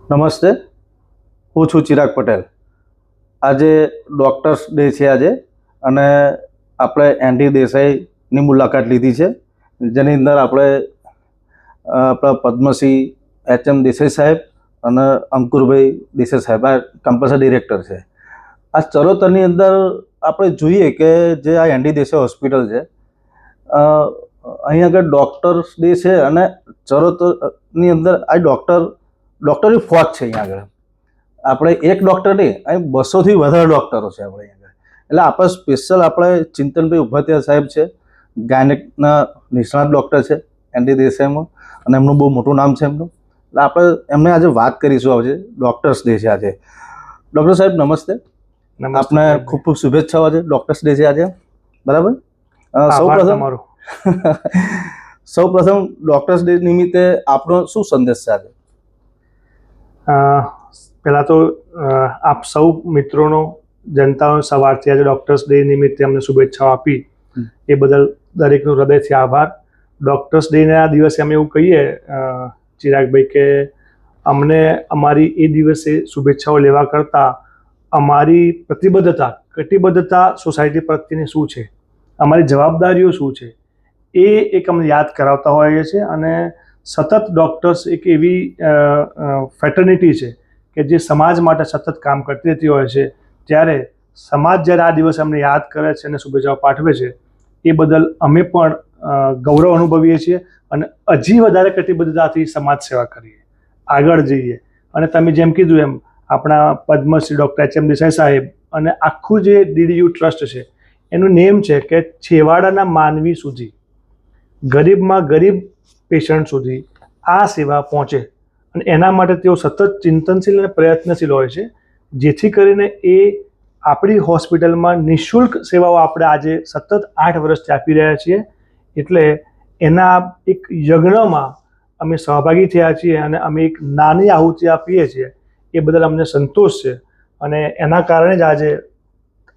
નમસ્તે, હું છું ચિરાગ પટેલ. આજે ડૉક્ટર્સ ડે છે આજે, અને આપણે એનડી દેસાઈની મુલાકાત લીધી છે, જેની અંદર આપણે આપણા પદ્મશ્રી એચ.એમ. દેસાઈ સાહેબ અને અંકુરભાઈ દેસાઈ સાહેબ આ કમ્પલ્સરી ડિરેક્ટર છે. આ ચરોતરની અંદર આપણે જોઈએ કે જે આ એનડી દેસાઈ હોસ્પિટલ છે, અહીં આગળ ડૉક્ટર્સ ડે છે, અને ચરોતરની અંદર આ ડૉક્ટરની ફોજ છે. અહીંયા આગળ આપણે એક ડૉક્ટર નહીં, અહીં 200થી વધારે ડૉક્ટરો છે આપણે અહીંયા આગળ. એટલે આપણે સ્પેશિયલ આપણે ચિંતનભાઈ ઉપાધ્યાય સાહેબ છે, ગાયનેકના નિષ્ણાત ડૉક્ટર છે એનડી દેસાઈમાં, અને એમનું બહુ મોટું નામ છે એમનું. એટલે આપણે એમને આજે વાત કરીશું. આજે ડૉક્ટર્સ ડે છે આજે. ડૉક્ટર સાહેબ નમસ્તે. આપને ખૂબ ખૂબ શુભેચ્છાઓ. આજે ડૉક્ટર્સ ડે છે આજે, બરાબર? સૌ પ્રથમ ડૉક્ટર્સ ડે નિમિત્તે આપનો શું સંદેશ છે આજે? પહેલાં તો આપ સૌ મિત્રોનો, જનતાનો સવારથી આજે ડૉક્ટર્સ ડે નિમિત્તે અમને શુભેચ્છાઓ આપી એ બદલ દરેકનો હૃદયથી આભાર. ડૉક્ટર્સ ડેના દિવસે અમે એવું કહીએ ચિરાગભાઈ કે અમને અમારી એ દિવસે શુભેચ્છાઓ લેવા કરતાં અમારી કટિબદ્ધતા સોસાયટી પ્રત્યેની શું છે, અમારી જવાબદારીઓ શું છે, એ એક અમને યાદ કરાવતા હોઈએ છીએ. અને સતત ડૉક્ટર્સ એક એવી ફેટર્નિટી છે કે જે સમાજ માટે સતત કામ કરતી રહેતી હોય છે. ત્યારે સમાજ જ્યારે આ દિવસે અમને યાદ કરે છે અને શુભેચ્છાઓ પાઠવે છે, એ બદલ અમે પણ ગૌરવ અનુભવીએ છીએ અને હજી વધારે કટિબદ્ધતાથી સમાજ સેવા કરીએ, આગળ જઈએ. અને તમે જેમ કીધું એમ આપણા પદ્મશ્રી ડૉક્ટર એચ.એમ. દેસાઈ સાહેબ અને આખું જે ડીડીયુ ટ્રસ્ટ છે એનું નેમ છે કે છેવાડાના માનવી સુધી, ગરીબમાં ગરીબ પેશન્ટ સુધી આ સેવા પહોંચે. અને એના માટે તેઓ સતત ચિંતનશીલ અને પ્રયત્નશીલ હોય છે, જેથી કરીને એ આપણી હોસ્પિટલમાં નિઃશુલ્ક સેવાઓ આપણે આજે સતત 8 વર્ષથી આપી રહ્યા છીએ. એટલે એના એક યજ્ઞમાં અમે સહભાગી થયા છીએ અને અમે એક નાની આહુતિ આપીએ છીએ. એ બદલ અમને સંતોષ છે, અને એના કારણે જ આજે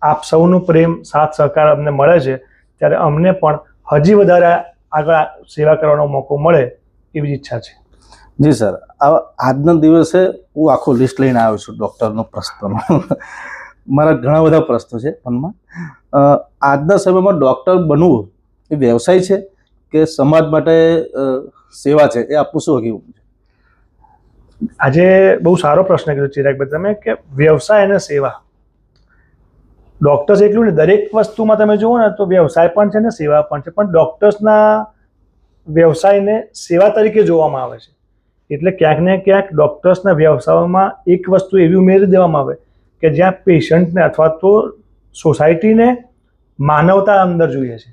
આપ સૌનો પ્રેમ, સાથ સહકાર અમને મળે છે. ત્યારે અમને પણ હજી વધારે આગળ સેવા કરવાનો મોકો મળે એવી ઈચ્છા છે. જી સર, આજના દિવસે હું આખું લિસ્ટ લઈને આવ્યો છું ડૉક્ટરનો પ્રશ્નનો. મારા ઘણા બધા પ્રશ્નો છે મનમાં. આજના સમયમાં ડૉક્ટર બનવું એ વ્યવસાય છે કે સમાજ માટે સેવા છે, એ આપનું શું કહેવું છે? આજે બહુ સારો પ્રશ્ન કીધો ચિરાગભાઈ તમે, કે વ્યવસાય અને સેવા. ડૉક્ટર્સ એટલું ને, દરેક વસ્તુમાં તમે જુઓ ને તો વ્યવસાય પણ છે ને સેવા પણ છે, પણ ડૉક્ટર્સના વ્યવસાયને સેવા તરીકે જોવામાં આવે છે. એટલે ક્યાંક ને ક્યાંક ડૉક્ટર્સના વ્યવસાયમાં એક વસ્તુ એવી ઉમેરી દેવામાં આવે કે જ્યાં પેશન્ટને અથવા તો સોસાયટીને માનવતા અંદર જોઈએ છે,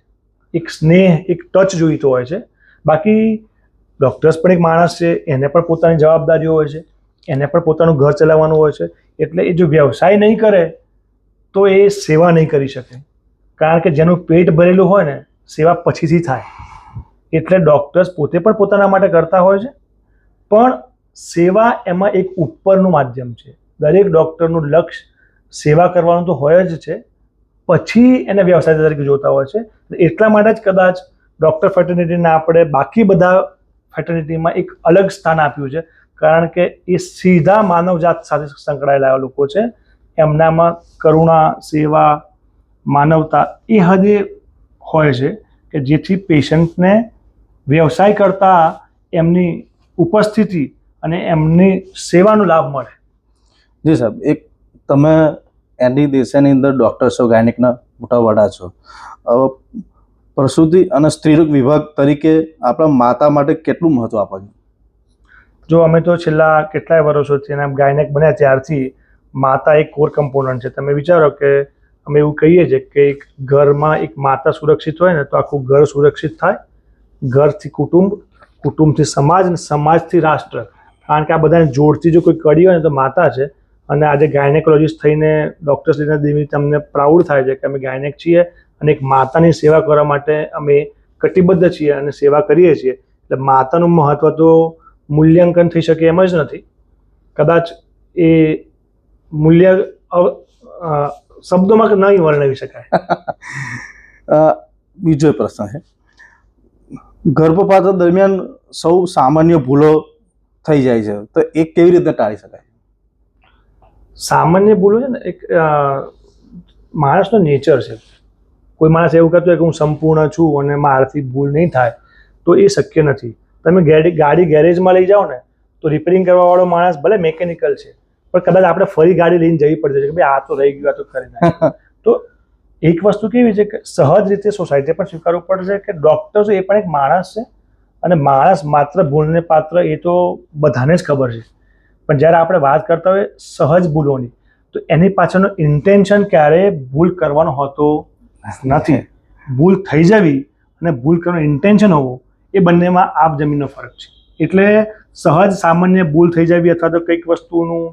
એક સ્નેહ, એક ટચ જોઈતો હોય છે. બાકી ડૉક્ટર્સ પણ એક માણસ છે, એને પણ પોતાની જવાબદારીઓ હોય છે, એને પણ પોતાનું ઘર ચલાવવાનું હોય છે. એટલે એ જો વ્યવસાય નહીં કરે તો એ સેવા નહીં કરી શકે, કારણ કે જેનું પેટ ભરેલું હોય ને, સેવા પછીથી થાય. એટલે ડૉક્ટર્સ પોતે પણ પોતાના માટે કરતા હોય છે, પણ સેવા એમાં એક ઉપરનું માધ્યમ છે. દરેક ડૉક્ટરનું લક્ષ્ય સેવા કરવાનું તો હોય જ છે, પછી એને વ્યવસાય તરીકે જોતા હોય છે. એટલા માટે જ કદાચ ડૉક્ટર ફેટર્નિટીને આપણે બાકી બધા ફેટર્નિટીમાં એક અલગ સ્થાન આપ્યું છે, કારણ કે એ સીધા માનવજાત સાથે સંકળાયેલા લોકો છે. એમનામાં કરુણા, સેવા, માનવતા એ હદે હોય છે કે જેથી પેશન્ટને વ્યવસાય કરતાં એમની ઉપસ્થિતિ અને એમની સેવાનો લાભ મળે. જી સાહેબ, એક તમે એનડી દેસાઈની અંદર ડૉક્ટર છો, ગાયનેકના મોટા વડા છો. પ્રસૂતિ અને સ્ત્રીરોગ વિભાગ તરીકે આપણા માતા માટે કેટલું મહત્વ આપે છે? જો અમે તો છેલ્લા કેટલાય વર્ષોથી એના ગાયનેક બન્યા ત્યારથી માતા એક કોર કમ્પોનન્ટ છે. તમે વિચારો કે અમે એવું કહીએ છીએ કે એક ઘરમાં એક માતા સુરક્ષિત હોય ને તો આખું ઘર સુરક્ષિત થાય. ઘરથી કુટુંબ, કુટુંબથી સમાજ અને સમાજથી રાષ્ટ્ર. કારણ કે આ બધાને જોડતી જો કોઈ કડી હોય ને તો માતા છે. અને આજે ગાયનેકોલોજીસ્ટ થઈને ડૉક્ટર્સ ડેના નિમિત્તે અમને પ્રાઉડ થાય છે કે અમે ગાયનેક છીએ અને એક માતાની સેવા કરવા માટે અમે કટિબદ્ધ છીએ અને સેવા કરીએ છીએ. એટલે માતાનું મહત્ત્વ તો મૂલ્યાંકન થઈ શકે એમ જ નથી. કદાચ એ મૂલ્ય શબ્દોમાં નહીં વર્ણવી શકાય. બીજો પ્રશ્ન છે, ગર્ભપાત દરમિયાન સૌ સામાન્ય ભૂલો થઈ જાય છે, તો એ કેવી રીતે ટાળી શકાય? સામાન્ય ભૂલો છે ને એક માણસનો નેચર છે. કોઈ માણસ એવું કહેતો હોય કે હું સંપૂર્ણ છું અને મારાથી ભૂલ નહીં થાય, તો એ શક્ય નથી. તમે ગાડી ગેરેજમાં લઈ જાઓ ને તો રિપેરિંગ કરવાવાળો માણસ ભલે મેકેનિકલ છે, પણ કદાચ આપણે ફરી ગાડી લઈને જવી પડશે કે ભાઈ આ તો રહી ગયું, આ તો કરી નાખ્યું. તો એક વસ્તુ કેવી છે કે સહજ રીતે સોસાયટી પણ સ્વીકારવું પડશે કે ડૉક્ટર એ પણ એક માણસ છે અને માણસ માત્ર ભૂલને પાત્ર એ તો બધાને જ ખબર છે. પણ જ્યારે આપણે વાત કરતા હોય સહજ ભૂલોની, તો એની પાછળનો ઇન્ટેન્શન ક્યારેય ભૂલ કરવાનો હોતો નથી. ભૂલ થઈ જવી અને ભૂલ કરવાનો ઇન્ટેન્શન હોવો એ બંનેમાં આપ જમીનનો ફરક છે. એટલે સહજ સામાન્ય ભૂલ થઈ જવી અથવા તો કંઈક વસ્તુનું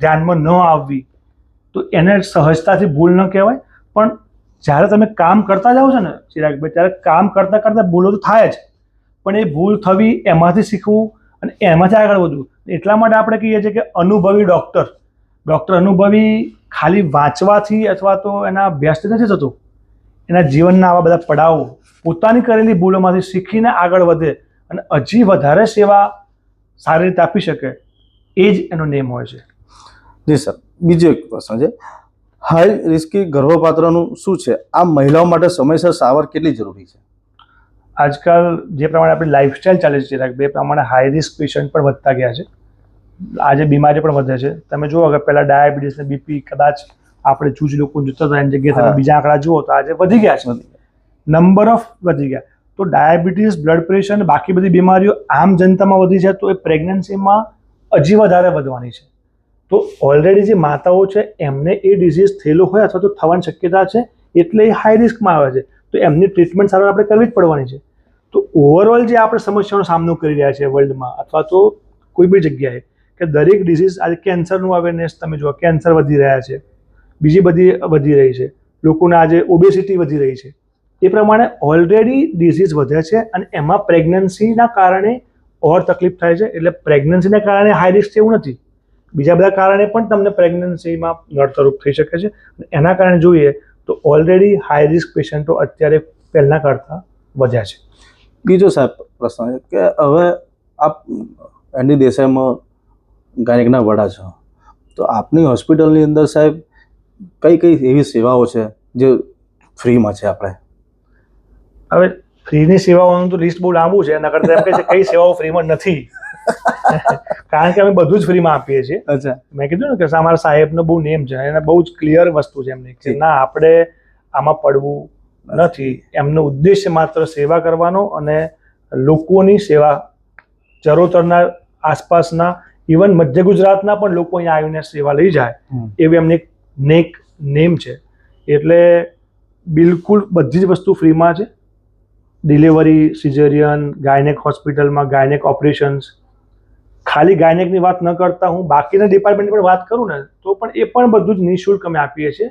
ધ્યાનમાં ન આવવી, તો એને સહજતાથી ભૂલ ન કહેવાય. પણ જ્યારે તમે કામ કરતા જાઓ છો ને ચિરાગભાઈ, ત્યારે કામ કરતાં કરતાં ભૂલો તો થાય જ, પણ એ ભૂલ થવી એમાંથી શીખવું અને એમાંથી આગળ વધવું. એટલા માટે આપણે કહીએ છીએ કે અનુભવી ડૉક્ટર અનુભવી ખાલી વાંચવાથી અથવા તો એના અભ્યાસથી નથી થતો. એના જીવનના આવા બધા પડાવો પોતાની કરેલી ભૂલોમાંથી શીખીને આગળ વધે અને હજી વધારે સેવા સારી રીતે આપી શકે, એ જ એનો નેમ હોય છે. જી સર, બીજો એક પ્રશ્ન છે, હાઈ રિસ્કી ગર્ભપાત્રનું શું છે? આ મહિલાઓ માટે સમયસર સારવાર કેટલી જરૂરી છે? આજકાલ જે પ્રમાણે આપણી લાઈફસ્ટાઈલ ચાલે છે ચિરાગભાઈ, એ પ્રમાણે હાઈ રિસ્ક પેશન્ટ પણ વધતા ગયા છે. આજે બીમારી પણ વધે છે. તમે જુઓ કે પહેલાં ડાયાબિટીસ ને બીપી કદાચ આપણે જૂજ લોકો જોતા હતા એની જગ્યાએ તમે બીજા આંકડા જુઓ તો આજે વધી ગયા છે, નંબર ઓફ વધી ગયા. તો ડાયાબિટીસ, બ્લડ પ્રેશર અને બાકી બધી બીમારીઓ આમ જનતામાં વધી છે, તો એ પ્રેગ્નન્સીમાં હજી વધારે વધવાની છે. તો ઓલરેડી જે માતાઓ છે એમને એ ડિઝીઝ થયેલો હોય અથવા તો થવાની શક્યતા છે, એટલે એ હાઈ રિસ્કમાં આવે છે. તો એમની ટ્રીટમેન્ટ સારવાર આપણે કરવી જ પડવાની છે. તો ઓવરઓલ જે આપણે સમસ્યાનો સામનો કરી રહ્યા છીએ વર્લ્ડમાં અથવા તો કોઈ બી જગ્યાએ, કે દરેક ડિઝીઝ, આજે કેન્સરનું અવેરનેસ તમે જુઓ, કેન્સર વધી રહ્યા છે, બીજી બધી વધી રહી છે, લોકોને આજે ઓબેસિટી વધી રહી છે. એ પ્રમાણે ઓલરેડી ડિઝીઝ વધે છે અને એમાં પ્રેગ્નન્સીના કારણે ઓર તકલીફ થાય છે. એટલે પ્રેગ્નન્સીના કારણે હાઈ રિસ્ક એવું નથી, બીજા બધા કારણે પણ તમને પ્રેગ્નન્સીમાં નડતરરૂપ થઈ શકે છે. એના કારણે જોઈએ તો ઓલરેડી હાઈ રિસ્ક પેશન્ટો અત્યારે પહેલાં કરતાં વધ્યા છે. બીજો સાહેબ પ્રશ્ન છે કે હવે આપ એનડી દેસાઈમાં ગાયનિકના વડા છો, તો આપની હોસ્પિટલની અંદર સાહેબ કઈ કઈ એવી સેવાઓ છે જે ફ્રીમાં છે? આપણે હવે ફ્રીની સેવાઓનું તો લિસ્ટ બહુ લાંબુ છે, એના કરતાં એમ કહે છે કઈ સેવાઓ ફ્રીમાં નથી. કારણ કે અમે બધું જ ફ્રીમાં આપીએ છીએ. અચ્છા, મેં કીધું ને કે અમારા સાહેબનો બહુ નેમ છે, એને બહુ જ ક્લિયર વસ્તુ છે એમની કે ના, આપણે આમાં પડવું નથી. એમનો ઉદ્દેશ્ય માત્ર સેવા કરવાનો અને લોકોની સેવા, ચરોતરના આસપાસના ઇવન મધ્ય ગુજરાતના પણ લોકો અહીંયા આવીને સેવા લઈ જાય એવી એમની એક નેમ છે. એટલે બિલકુલ બધી જ વસ્તુ ફ્રીમાં છે. ડિલિવરી, સિઝેરિયન, ગાયનેક હોસ્પિટલમાં ગાયનેક ઓપરેશન્સ, ખાલી ગાયનેકની વાત ન કરતા હું બાકીના ડિપાર્ટમેન્ટની પણ વાત કરું ને તો પણ એ પણ બધું જ નિઃશુલ્ક અમે આપીએ છીએ.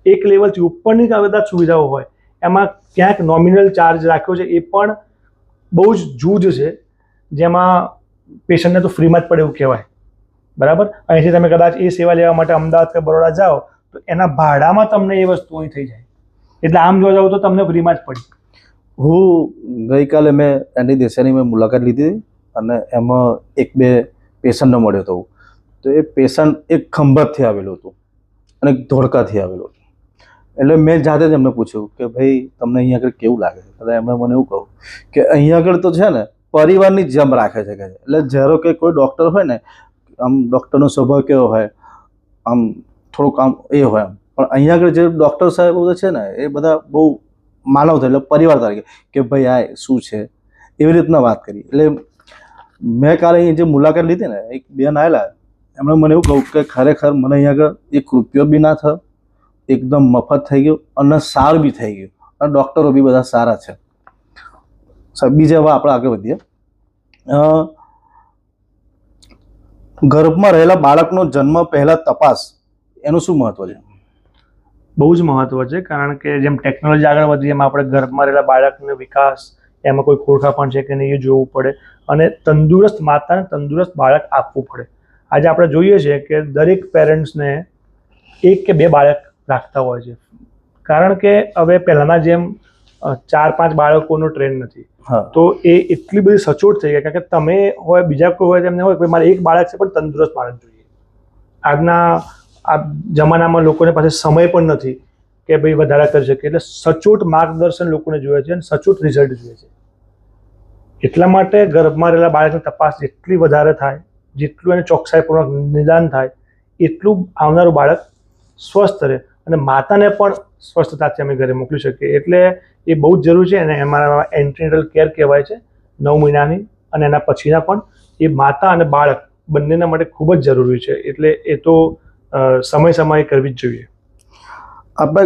એક લેવલથી ઉપરની કદાચ સુવિધાઓ હોય એમાં ક્યાંક નોમિનલ ચાર્જ રાખ્યો છે, એ પણ બહુ જ જૂજ છે, જેમાં પેશન્ટને તો ફ્રીમાં જ પડે એવું કહેવાય. બરાબર, અહીંથી તમે કદાચ એ સેવા લેવા માટે અમદાવાદ કે બરોડા જાઓ તો એના ભાડામાં તમને એ વસ્તુ અહીં થઈ જાય. એટલે આમ જોવા જાવ તો તમને ફ્રીમાં જ પડી. હું ગઈકાલે મેં એનડી દેસાઈની મેં મુલાકાત લીધી અને એમાં એક બે પેશન્ટને મળ્યો હતો. તો એ પેશન્ટ એક ખંભાતથી આવેલું હતું અને એક ધોળકાથી આવેલું હતું. એટલે મેં જાતે જ એમને પૂછ્યું કે ભાઈ તમને અહીંયા આગળ કેવું લાગે છે? એટલે એમણે મને એવું કહ્યું કે અહીંયા આગળ તો છે ને પરિવારની જેમ રાખે છે. એટલે જ્યારે કે કોઈ ડૉક્ટર હોય ને, આમ ડૉક્ટરનો સ્વભાવ કેવો હોય, આમ થોડુંક આમ એ હોય, પણ અહીંયા આગળ જે ડૉક્ટર સાહેબ છે ને એ બધા બહુ માનવ થાય, એટલે પરિવાર તરીકે કે ભાઈ આ શું છે એવી રીતના વાત કરી. એટલે મેં કાલે અહીં જે મુલાકાત લીધી ને, એક બેન આવેલા, એમણે મને એવું કહ્યું કે ખરેખર મને અહીંયા આગળ એક રૂપિયો બી ના થયો, એકદમ મફત થઈ ગયું અને સારું બી થઈ ગયું અને ડૉક્ટરો બી બધા સારા છે. સાહેબ બીજા હવે આપણે આગળ વધીએ. ગર્ભમાં રહેલા બાળકનો જન્મ પહેલા તપાસ, એનું શું મહત્વ છે? બહુ જ મહત્વ છે, કારણ કે જેમ ટેકનોલોજી આગળ વધી એમ આપણે ગર્ભમાં રહેલા બાળકનો વિકાસ, એમાં કોઈ ખોડખાપણ છે કે નહીં એ જોવું પડે અને તંદુરસ્ત માતાને તંદુરસ્ત બાળક આપવું પડે. આજે આપણે જોઈએ છીએ કે દરેક પેરેન્ટ્સને એક કે બે બાળક રાખતા હોય છે, કારણ કે હવે પહેલાંના જેમ 4-5 બાળકોનો ટ્રેન નથી. હા તો એ એટલી બધી સચોટ થઈ ગયા, કારણ કે તમે હોય, બીજા કોઈ હોય, તેમને હોય કે મારે એક બાળક છે પણ તંદુરસ્ત બાળક જોઈએ. આજના આ જમાનામાં લોકોને પાસે સમય પણ નથી કે ભાઈ વધારે કરી શકે, એટલે સચોટ માર્ગદર્શન લોકોને જોઈએ છે અને સચોટ રિઝલ્ટ જોઈએ છે. એટલા માટે ગર્ભમાં રહેલા બાળકની તપાસ જેટલી વધારે થાય, જેટલું એને ચોકસાઈપૂર્વક નિદાન થાય, એટલું આવનારું બાળક સ્વસ્થ રહે અને માતાને પણ સ્વસ્થતાથી અમે ઘરે મોકલી શકીએ. એટલે એ બહુ જ જરૂરી છે અને અમારા એન્ટીનેટલ કેર કહેવાય છે 9 મહિનાની અને એના પછીના પણ. એ માતા અને બાળક બંનેના માટે ખૂબ જ જરૂરી છે. એટલે એ તો સમયે કરવી જ જોઈએ. આપણે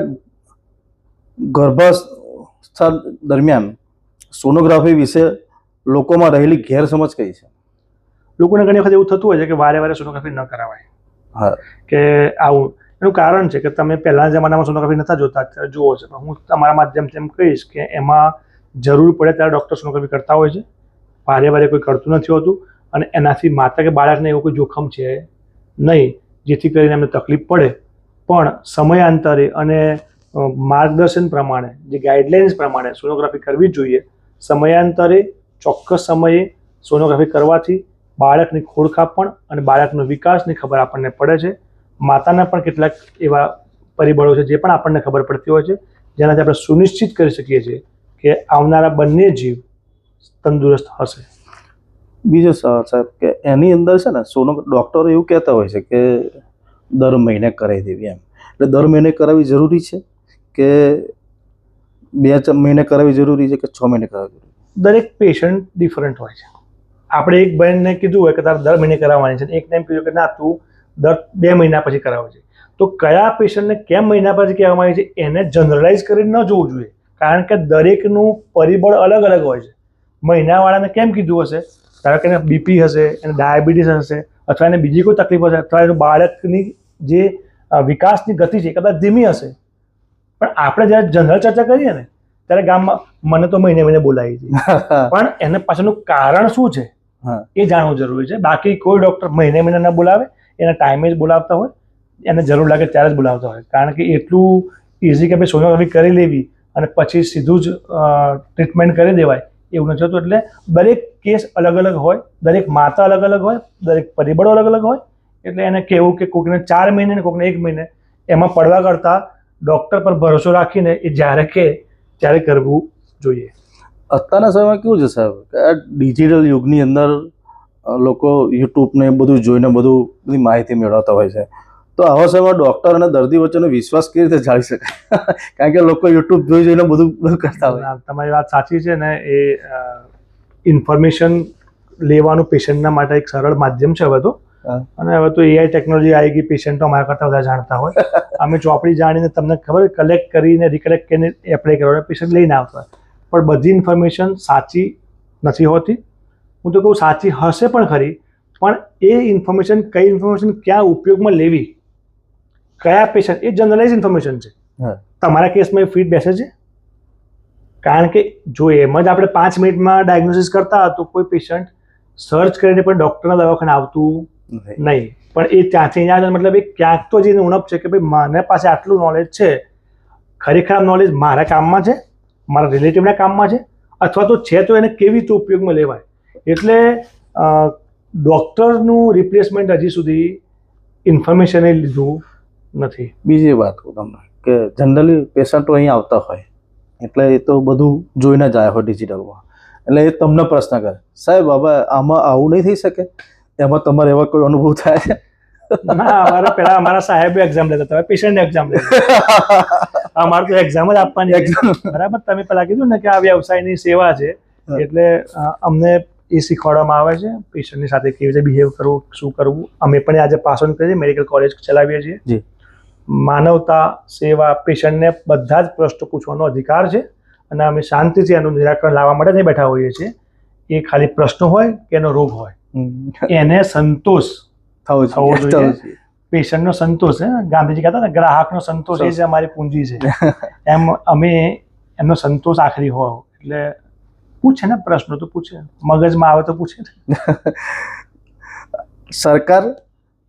ગર્ભાવસ્થા દરમિયાન સોનોગ્રાફી વિશે લોકોમાં રહેલી ગેરસમજ કઈ છે? લોકોને ઘણી વખત એવું થતું હોય છે કે વારે વારે સોનોગ્રાફી ન કરાવાય, હા કે આવું. એનું કારણ છે કે તમે પહેલાના જમાનામાં સોનોગ્રાફી નહોતા જોતા, અત્યારે જુઓ છો. પણ હું તમારા માધ્યમથી એમ કહીશ કે એમાં જરૂર પડે ત્યારે ડૉક્ટર સોનોગ્રાફી કરતા હોય છે. વારે વારે કોઈ કરતું નથી હોતું અને એનાથી માતા કે બાળકને એવું કોઈ જોખમ છે નહીં, જેથી કરીને એમને તકલીફ પડે. પણ સમયાંતરે અને માર્ગદર્શન પ્રમાણે, જે ગાઈડલાઇન્સ પ્રમાણે સોનોગ્રાફી કરવી જ જોઈએ. સમયાંતરે ચોક્કસ સમયે સોનોગ્રાફી કરવાથી બાળકની ખોળખાપણ અને બાળકનો વિકાસની ખબર આપણને પડે છે. માતાના પણ કેટલાક એવા પરિબળો છે જે પણ આપણને ખબર પડતી હોય છે, જેનાથી આપણે સુનિશ્ચિત કરી શકીએ છીએ કે આવનારા બંને જીવ તંદુરસ્ત હશે. બીજું સાહેબ કે એની અંદર છે ને ડૉક્ટરો એવું કહેતા હોય છે કે દર મહિને કરાવી દેવી એમ. એટલે દર મહિને કરાવવી જરૂરી છે કે 2 મહિને કરાવવી જરૂરી છે કે 6 મહિને કરાવવી જરૂરી? દરેક પેશન્ટ ડિફરન્ટ હોય છે. આપણે એક બહેનને કીધું હોય કે તારે દર મહિને કરાવવાની છે, એક ટાઈમ કીધું કે ના તું દર 2 મહિના પછી કરાવજે. તો કયા પેશન્ટને કેમ મહિના પછી કહેવામાં આવે છે એને જનરલાઇઝ કરીને ન જોવું જોઈએ, કારણ કે દરેકનું પરિબળ અલગ અલગ હોય છે. મહિનાવાળાને કેમ કીધું હશે? ધારો કે એને બીપી હશે, એને ડાયાબિટીસ હશે, અથવા એને બીજી કોઈ તકલીફ હશે, અથવા એનું બાળકની જે વિકાસની ગતિ છે કદાચ ધીમી હશે. પણ આપણે જ્યારે જનરલ ચર્ચા કરીએ ને ત્યારે ગામમાં મને તો મહિને મહિને બોલાવી છે, પણ એને પાછળનું કારણ શું છે એ જાણવું જરૂરી છે. બાકી કોઈ ડૉક્ટર મહિને મહિને ન બોલાવે, એના ટાઈમે જ બોલાવતા હોય, એને જરૂર લાગે ત્યારે જ બોલાવતા હોય. કારણ કે એટલું ઇઝી કે ભાઈ સોનોગ્રાફી કરી લેવી અને પછી સીધું જ ટ્રીટમેન્ટ કરી દેવાય એવું નથી હોતું. એટલે દરેક કેસ અલગ અલગ હોય, દરેક માતા અલગ અલગ હોય, દરેક પરિબળો અલગ અલગ હોય. એટલે એને કહેવું કે કોઈકને 4 મહિને ને કોઈકને 1 મહિને એમાં પડવા કરતાં ડૉક્ટર પર ભરોસો રાખીને એ જ્યારે કહે ત્યારે કરવું જોઈએ. અત્યારના સમયમાં કેવું છે સાહેબ કે આ ડિજિટલ યુગની અંદર લોકો યુટ્યુબને બધું જોઈને બધી માહિતી મેળવતા હોય છે. તો આવા સમયમાં ડૉક્ટર અને દર્દી વચ્ચેનો વિશ્વાસ કેવી રીતે જાળવી શકાય? કારણ કે લોકો યુટ્યુબ જોઈને બધું કરતા હોય. તમારી વાત સાચી છે ને. એ ઇન્ફોર્મેશન લેવાનું પેશન્ટના માટે એક સરળ માધ્યમ છે હવે તો. અને હવે તો AI ટેકનોલોજી આવી ગઈ, પેશન્ટો અમારા કરતાં વધારે જાણતા હોય. અમે ચોપડી જાણીને તમને ખબર કલેક્ટ કરીને રિકલેક્ટ કરીને એપ્લાય કરવા પેશન્ટ લઈને આવતા હોય. પણ બધી ઇન્ફોર્મેશન સાચી નથી હોતી. હું તો કહું સાચી હશે પણ ખરી, પણ એ ઇન્ફોર્મેશન કઈ ઇન્ફોર્મેશન ક્યાં ઉપયોગમાં લેવી, કયા પેશન્ટ, એ જનરલાઇઝ ઇન્ફોર્મેશન છે. તમારા કેસમાં એ ફિટ બેસે છે? કારણ કે જો એમ જ આપણે 5 મિનિટમાં ડાયગ્નોસિસ કરતા તો કોઈ પેશન્ટ સર્ચ કરીને પણ ડૉક્ટરના દવાખાને આવતું નહીં. પણ એ ત્યાંથી અહીંયા મતલબ એ ક્યાંક તો જે ઉણપ છે કે ભાઈ મને પાસે આટલું નોલેજ છે, ખરેખર નોલેજ મારા કામમાં છે, મારા રિલેટિવના કામમાં છે, અથવા તો છે તો એને કેવી રીતે ઉપયોગમાં લેવાય. એટલે ડૉક્ટરનું રિપ્લેસમેન્ટ હજી સુધી ઇન્ફોર્મેશને લીધું નથી. બીજી વાત કહું તમને કે જનરલી પેશન્ટો અહીં આવતા હોય એટલે એ તો બધું જોઈને જ આવ્યા હોય ડિજિટલમાં. એટલે એ તમને પ્રશ્ન કરે, સાહેબ હવે આમાં આવું નહીં થઈ શકે? એમાં તમારે એવા કોઈ અનુભવ થાય છે? ના, પહેલા અમારા સાહેબ એક્ઝામ લેતા હતા, પેશન્ટ એક્ઝામ લેતા. અમારે તો એક્ઝામ જ આપવાની એક્ઝામ. બરાબર. તમે પહેલા કીધું ને કે આ વ્યવસાયની સેવા છે, એટલે અમને એ શીખવાડવામાં આવે છે પેશન્ટની સાથે કેવી રીતે બિહેવ કરવું, શું કરવું. અમે પણ આજે પાસ ઓન કરીએ, મેડિકલ કોલેજ ચલાવીએ છીએ. માનવતા, સેવા, પેશન્ટને બધા જ પ્રશ્નો પૂછવાનો અધિકાર છે અને અમે શાંતિથી એનું નિરાકરણ લાવવા માટે નહીં બેઠા હોઈએ છીએ. એ ખાલી પ્રશ્ન હોય કે એનો રોગ હોય, એને સંતોષ થવો જોઈએ. પેશન્ટનો સંતોષ, ગાંધીજી કહેતા ને ગ્રાહકનો સંતોષ એ જ અમારી પૂંજી છે. એમ અમે એમનો સંતોષ આખરી હોય. એટલે પૂછે ને, પ્રશ્નો તો પૂછે, મગજમાં આવે તો પૂછે. સરકાર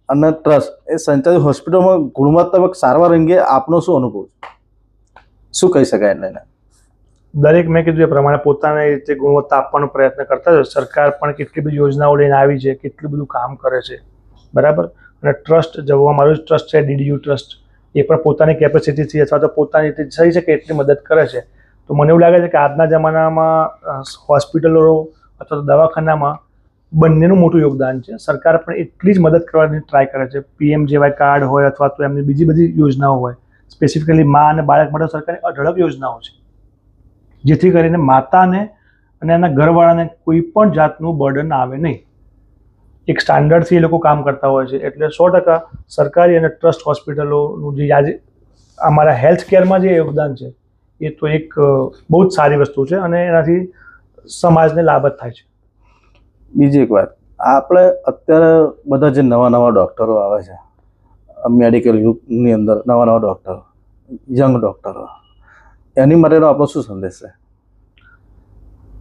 અને ટ્રસ્ટ એ સંચાલિત હોસ્પિટલમાં ગુણવત્તાત્મક સારવાર અંગે આપનો શું અનુભવ છે? શું કહી શકાય એને? દરેક મેં કીધું એ પ્રમાણે પોતાની રીતે ગુણવત્તા આપવાનો પ્રયત્ન કરતા હોય. સરકાર પણ કેટલી બધી યોજનાઓ લઈને આવી છે, કેટલું બધું કામ કરે છે, બરાબર. અને ટ્રસ્ટ જો અમારું ટ્રસ્ટ છે DDU ટ્રસ્ટ, એ પણ પોતાની કેપેસિટીથી અથવા તો પોતાની રીતે થઈ શકે એટલી મદદ કરે છે. તો મને એવું લાગે છે કે આજના જમાનામાં હોસ્પિટલો અથવા તો દવાખાનામાં બંનેનું મોટું યોગદાન છે. સરકાર પણ એટલી જ મદદ કરવાની ટ્રાય કરે છે. PMJY કાર્ડ હોય અથવા તો એમની બીજી બધી યોજનાઓ હોય, સ્પેસિફિકલી મા અને બાળક માટે સરકારની અઢળક યોજનાઓ છે, જેથી કરીને માતાને અને એના ઘરવાળાને કોઈ પણ જાતનું બર્ડન આવે નહીં. એક સ્ટાન્ડર્ડથી એ લોકો કામ કરતા હોય છે. એટલે 100% સરકારી અને ટ્રસ્ટ હોસ્પિટલોનું જે આજે અમારા હેલ્થ કેરમાં જે યોગદાન છે એ તો એક બહુ જ સારી વસ્તુ છે અને એનાથી સમાજને લાભ જ થાય છે. બીજી એક વાત, આપણે અત્યારે બધા જે નવા નવા ડૉક્ટરો આવે છે, મેડિકલ યુગની અંદર નવા નવા ડૉક્ટરો, યંગ ડૉક્ટરો, એની માટેનો આપણો શું સંદેશ છે?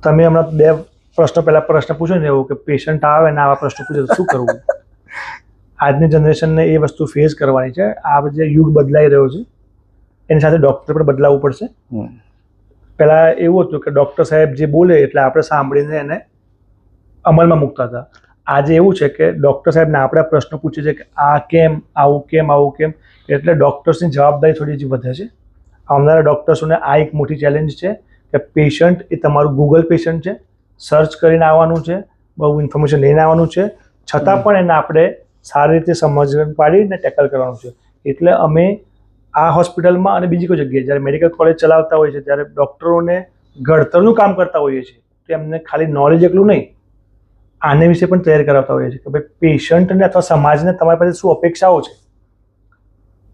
તમે હમણાં 2 પ્રશ્ન પૂછો ને એવું કે પેશન્ટ આવે ને આવા પ્રશ્નો પૂછે તો શું કરવું? આજની જનરેશનને એ વસ્તુ ફેસ કરવાની છે. આ જે યુગ બદલાઈ રહ્યો છે એની સાથે ડૉક્ટર પણ બદલાવવું પડશે. પહેલાં એવું હતું કે ડૉક્ટર સાહેબ જે બોલે એટલે આપણે સાંભળીને એને અમલમાં મૂકતા હતા. આજે એવું છે કે ડૉક્ટર સાહેબને આપણે પ્રશ્નો પૂછીએ છીએ કે આ કેમ, આવું કેમ, આવું કેમ, એટલે ડૉક્ટર્સની જવાબદારી થોડી હજી વધે છે. આવનારા ડૉક્ટર્સોને આ એક મોટી ચેલેન્જ છે કે પેશન્ટ એ તમારું ગૂગલ પેશન્ટ છે, સર્ચ કરીને આવવાનું છે, બહુ ઇન્ફોર્મેશન લઈને આવવાનું છે, છતાં પણ એને આપણે સારી રીતે સમજણ પાડીને ટેકલ કરવાનું છે. એટલે અમે આ હોસ્પિટલમાં અને બીજી કોઈ જગ્યાએ જ્યારે મેડિકલ કોલેજ ચલાવતા હોઈએ છીએ ત્યારે ડૉક્ટરોને ઘડતરનું કામ કરતા હોઈએ છીએ, તો એમને ખાલી નોલેજ એટલું નહીં, આને વિશે પણ તૈયાર કરાવતા હોઈએ છીએ કે ભાઈ પેશન્ટને અથવા સમાજને તમારી પાસે શું અપેક્ષાઓ છે,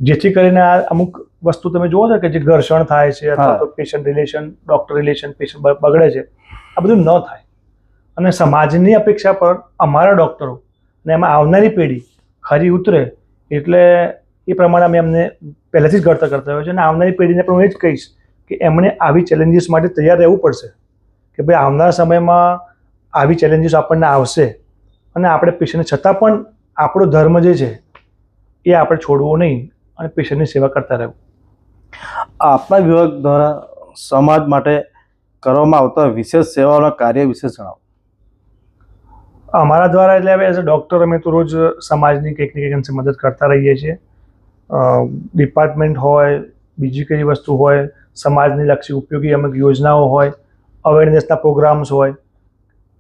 જેથી કરીને આ અમુક વસ્તુ તમે જુઓ છો કે જે ઘર્ષણ થાય છે અથવા તો patient relation, doctor relation, patient બગડે છે, આ બધું ન થાય. અને સમાજની અપેક્ષા પર અમારા ડૉક્ટરો અને એમાં આવનારી પેઢી ખરી ઉતરે એટલે એ પ્રમાણે અમે એમને પહેલેથી જ ઘડતર કરતા હોય છે. અને આવનારી પેઢીને પણ હું એ જ કહીશ કે એમણે આવી ચેલેન્જીસ માટે તૈયાર રહેવું પડશે કે ભાઈ આવનારા સમયમાં આવી ચેલેન્જીસ આપણને આવશે અને આપણે પેશન્ટને છતાં પણ આપણો ધર્મ જે છે એ આપણે છોડવો નહીં અને પેશન્ટની સેવા કરતા રહેવું. આપના વિભાગ દ્વારા સમાજ માટે કરવામાં આવતા વિશેષ સેવાઓના કાર્ય વિશે જણાવો. અમારા દ્વારા એટલે હવે એઝ અ ડૉક્ટર અમે તો રોજ સમાજની કંઈક ને કંઈક અંશે મદદ કરતા રહીએ છીએ. ડિપાર્ટમેન્ટ હોય, બીજી કઈ વસ્તુ હોય, સમાજની લક્ષી ઉપયોગી અમુક યોજનાઓ હોય, અવેરનેસના પ્રોગ્રામ્સ હોય,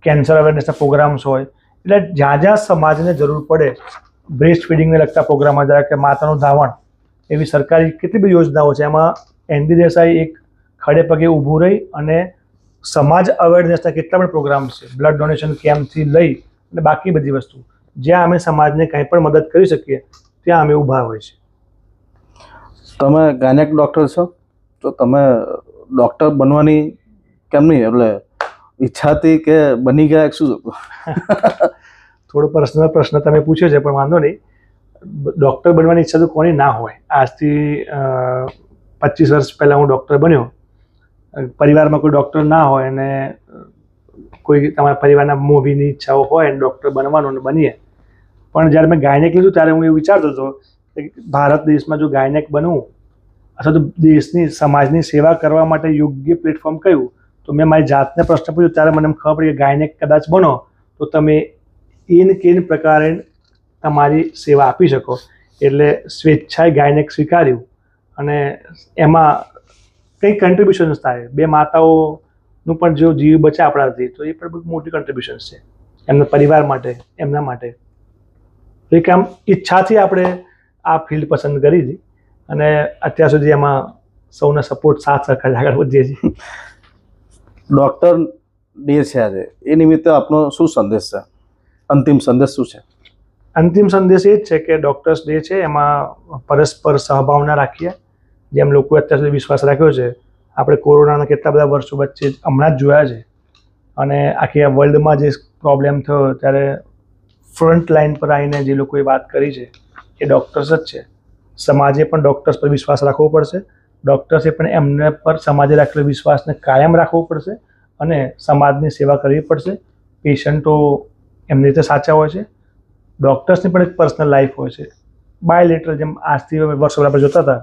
કેન્સર અવેરનેસના પ્રોગ્રામ્સ હોય, એટલે જ્યાં જ્યાં સમાજને જરૂર પડે, બ્રેસ્ટ ફીડિંગને લગતા પ્રોગ્રામમાં જ્યારે કે માતાનું ધાવણ, એવી સરકારી કેટલી બધી યોજનાઓ છે. એમાં ND દેસાઈ એક ખડે પગે ઊભું રહી અને સમાજ અવેરનેસના કેટલા પણ પ્રોગ્રામ્સ છે, બ્લડ ડોનેશન કેમ્પથી લઈ અને બાકી બધી વસ્તુ, જ્યાં અમે સમાજને કંઈ પણ મદદ કરી શકીએ ત્યાં અમે ઊભા હોય છે. તમે ગાયનેક ડૉક્ટર છો, તો તમે ડૉક્ટર બનવાની કેમની એટલે ઈચ્છા હતી કે બની ગયા શું? થોડો પર્સનલ પ્રશ્ન તમે પૂછ્યો છે પણ વાંધો નહીં. ડૉક્ટર બનવાની ઈચ્છા તો કોની ના હોય. આજથી 25 વર્ષ પહેલાં હું ડૉક્ટર બન્યો. પરિવારમાં કોઈ ડૉક્ટર ના હોય અને કોઈ તમારા પરિવારના મોભીની ઈચ્છાઓ હોય અને ડૉક્ટર બનવાનું અને બનીએ. પણ જ્યારે મેં ગાયનેક લીધું ત્યારે હું એવું વિચારતો હતો કે ભારત દેશમાં જો ગાયનેક બનવું અથવા તો દેશની સમાજની સેવા કરવા માટે યોગ્ય પ્લેટફોર્મ કયું, તો મેં મારી જાતને પ્રશ્ન પૂછ્યો ત્યારે મને ખબર પડી કે ગાયનેક કદાચ બનો તો તમે એન કેન પ્રકારે તમારી સેવા આપી શકો. એટલે સ્વેચ્છાએ ગાયનેક સ્વીકાર્યું અને એમાં કંઈક કન્ટ્રીબ્યુશન્સ થાય. 2 માતાઓનું પણ જો જીવ બચે આપણાથી તો એ પણ બહુ મોટી કન્ટ્રીબ્યુશન્સ છે એમના પરિવાર માટે, એમના માટે. એક આમ ઈચ્છાથી આપણે આ ફિલ્ડ પસંદ કરી હતી અને અત્યાર સુધી એમાં સૌના સપોર્ટ સાથ સહકાર આગળ વધીએ છીએ. ડૉક્ટર ડે છે આજે, એ નિમિત્તે આપનો શું સંદેશ છે? અંતિમ સંદેશ શું છે? અંતિમ સંદેશ એ જ છે કે ડૉક્ટર્સ ડે છે એમાં પરસ્પર સહભાવના રાખીએ. જેમ લોકોએ અત્યાર સુધી વિશ્વાસ રાખ્યો છે, આપણે કોરોનાના કેટલા બધા વર્ષો વચ્ચે હમણાં જ જોયા છે અને આખી આ વર્લ્ડમાં જે પ્રોબ્લેમ થયો ત્યારે ફ્રન્ટ લાઇન પર આવીને જે લોકોએ વાત કરી છે એ ડૉક્ટર્સ જ છે. સમાજે પણ ડૉક્ટર્સ પર વિશ્વાસ રાખવો પડશે. ડૉક્ટર્સે પણ એમને પર સમાજે રાખેલો વિશ્વાસને કાયમ રાખવો પડશે અને સમાજની સેવા કરવી પડશે. પેશન્ટો એમની રીતે સાચા હોય છે, ડૉક્ટર્સની પણ એક પર્સનલ લાઈફ હોય છે. બાયલેટરલ જેમ આજથી વર્ષો આપણે જોતા હતા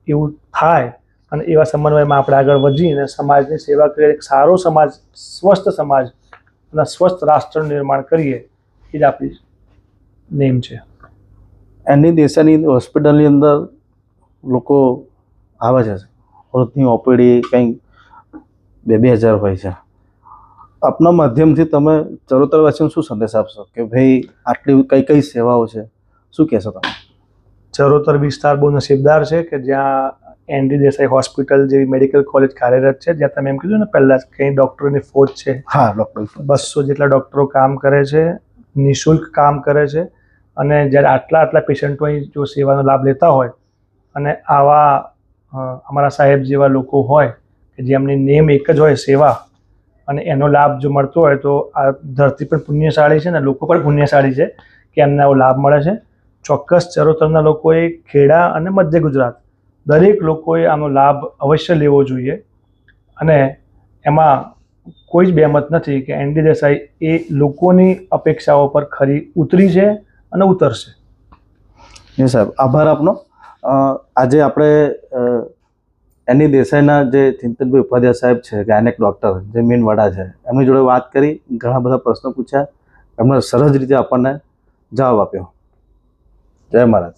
એવું થાય અને એવા સમન્વયમાં આપણે આગળ વધીને સમાજની સેવા કરીએ, એક સારો સમાજ, સ્વસ્થ સમાજ અને સ્વસ્થ રાષ્ટ્રનું નિર્માણ કરીએ, એ જ આપણી નેમ છે. એની દેસાઈની હોસ્પિટલની અંદર લોકો આવે છે, રોજની ઓપીડી કંઈક 2,000 હોય છે. આપના માધ્યમથી તમે ચરોતરવાસીઓને શું સંદેશ આપશો કે ભાઈ આટલી કઈ કઈ સેવાઓ છે, શું કહેશો તમે? ચરોતર વિસ્તાર બહુ નસીબદાર છે કે જ્યાં એનડી દેસાઈ હોસ્પિટલ જેવી મેડિકલ કોલેજ કાર્યરત છે, જ્યાં તમે એમ કીધું ને પહેલાં કંઈ ડૉક્ટરોની ફોજ છે. હા, ડૉક્ટર 200 જેટલા ડૉક્ટરો કામ કરે છે, નિઃશુલ્ક કામ કરે છે. અને જ્યારે આટલા પેશન્ટો અહીં જો સેવાનો લાભ લેતા હોય અને આવા અમારા સાહેબ જેવા લોકો હોય કે જેમની નેમ એક જ હોય, સેવા, અને એનો લાભ જો મળતો હોય તો આ ધરતી પણ પુણ્યશાળી છે ને લોકો પણ પુણ્યશાળી છે કે એમને આવો લાભ મળે છે. ચોક્કસ ચરોતરના લોકોએ, ખેડા અને મધ્ય ગુજરાત દરેક લોકોએ આનો લાભ અવશ્ય લેવો જોઈએ. અને એમાં કોઈ જ બેમત નથી કે એનડી દેસાઈ એ લોકોની અપેક્ષાઓ પર ખરી ઉતરી છે અને ઉતરશે. જી સાહેબ, આભાર આપનો. આજે આપણે એની દેસાઈના જે ચિંતનભાઈ ઉપાધ્યાય સાહેબ છે, ગાયનેક ડૉક્ટર જે મેન વડા છે, એમની જોડે વાત કરી, ઘણા બધા પ્રશ્નો પૂછ્યા, એમણે સરસ રીતે આપણને જવાબ આપ્યો. જય મહારાજ.